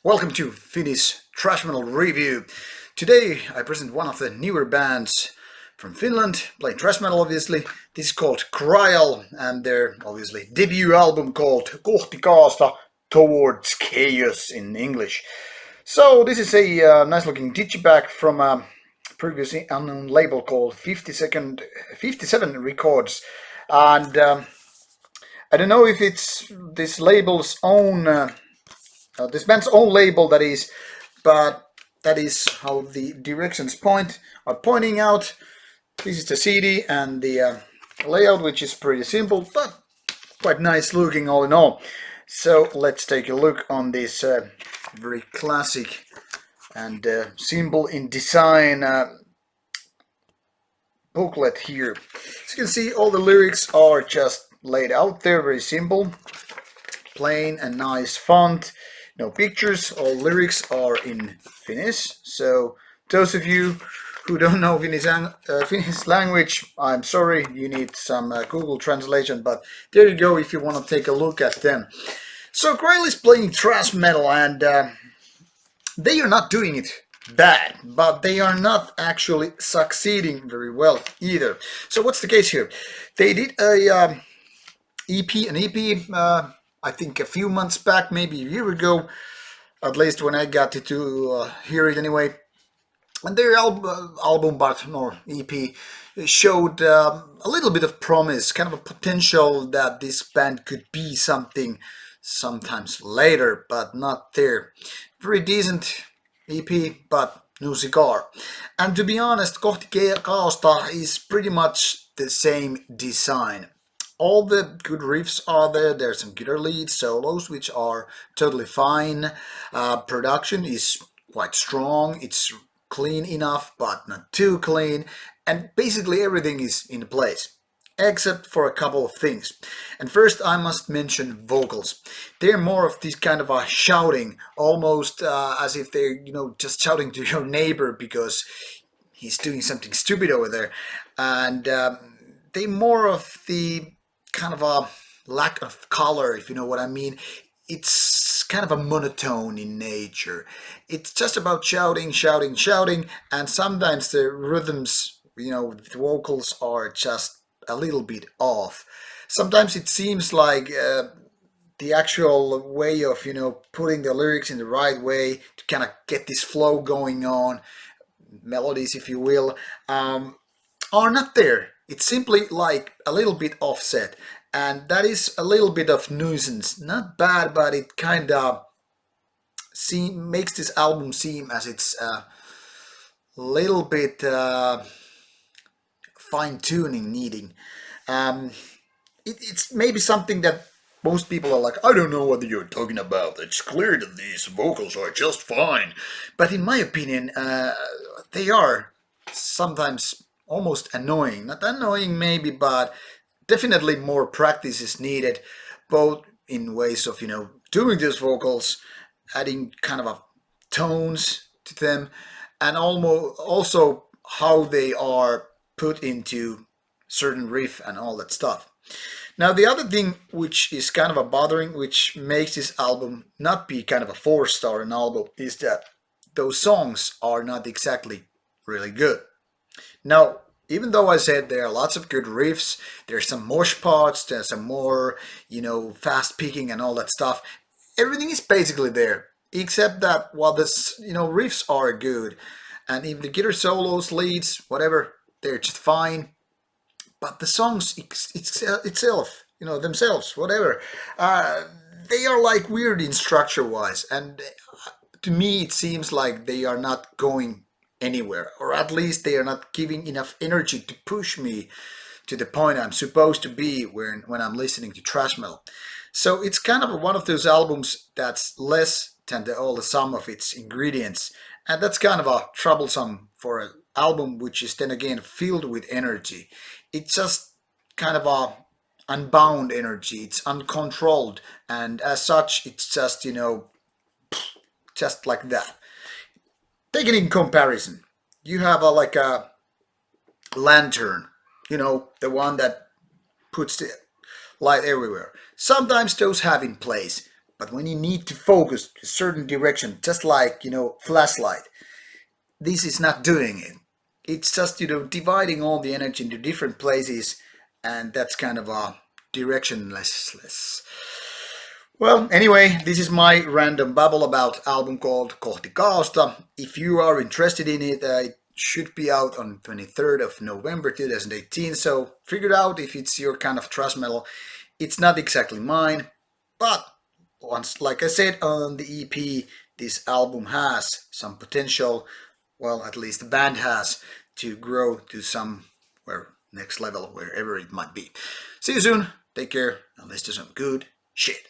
Welcome to Finnish thrash metal review. Today I present one of the newer bands from Finland, playing thrash metal obviously. This is called Crial and their obviously debut album called Kohti kaaosta, Towards Chaos in English. So this is a nice looking digipack from a previously unknown label called 57 Records. And I don't know if it's this label's own this band's own label, that is, but that is how the directions are pointing out. This is the CD and the layout, which is pretty simple but quite nice looking all in all. So let's take a look on this very classic and simple in design booklet here. As you can see, all the lyrics are just laid out there, very simple, plain and nice font. No pictures, all lyrics are in Finnish, so those of you who don't know Finnish language, I'm sorry, you need some Google translation, but there you go if you want to take a look at them. So Crial is playing thrash metal and they are not doing it bad, but they are not actually succeeding very well either. So what's the case here? They did an EP, I think a few months back, maybe a year ago, at least when I got to hear it anyway. And their album, or EP, showed a little bit of promise, kind of a potential that this band could be something sometimes later, but not there. Very decent EP, but no cigar. And to be honest, Kohti kaaosta is pretty much the same design. All the good riffs are there. There's some guitar leads, solos, which are totally fine. Production is quite strong. It's clean enough, but not too clean. And basically everything is in place, except for a couple of things. And first I must mention vocals. They're more of this kind of a shouting, almost as if they're, just shouting to your neighbor because he's doing something stupid over there. And they're more of the kind of a lack of color, if you know what I mean. It's kind of a monotone in nature. It's just about shouting, shouting, shouting, and sometimes the rhythms, the vocals are just a little bit off. Sometimes it seems like the actual way of, putting the lyrics in the right way to kind of get this flow going on, melodies, if you will, are not there. It's simply like a little bit offset, and that is a little bit of nuisance. Not bad, but it kind of makes this album seem as it's a little bit fine-tuning needing. It's maybe something that most people are like, I don't know what you're talking about. It's clear that these vocals are just fine. But in my opinion, they are sometimes almost annoying. Not annoying maybe, but definitely more practice is needed, both in ways of, doing these vocals, adding kind of tones to them, and also how they are put into certain riff and all that stuff. Now the other thing which is kind of a bothering, which makes this album not be kind of a 4-star an album, is that those songs are not exactly really good. Now, even though I said there are lots of good riffs, there's some mosh parts, there's some more, fast picking and all that stuff, everything is basically there, except that while the, riffs are good, and even the guitar solos, leads, whatever, they're just fine, but the songs itself, themselves, whatever, they are like weird in structure-wise, and to me it seems like they are not going anywhere, or at least they are not giving enough energy to push me to the point I'm supposed to be when I'm listening to thrash metal. So it's kind of one of those albums that's less than all the sum of its ingredients, and that's kind of a troublesome for an album which is then again filled with energy. It's just kind of a unbound energy, it's uncontrolled, and as such it's just, just like that. Take it in comparison. You have like a lantern, the one that puts the light everywhere. Sometimes those have in place, But when you need to focus a certain direction, just like, flashlight, this is not doing it. It's just, dividing all the energy into different places, and that's kind of a directionless. Well, anyway, this is my random babble about album called Kohti kaaosta. If you are interested in it, it should be out on 23rd of November 2018, so figure out if it's your kind of thrash metal. It's not exactly mine, but once, like I said on the EP, this album has some potential. Well, at least the band has, to grow to some next level, wherever it might be. See you soon, take care, and let's do some good shit.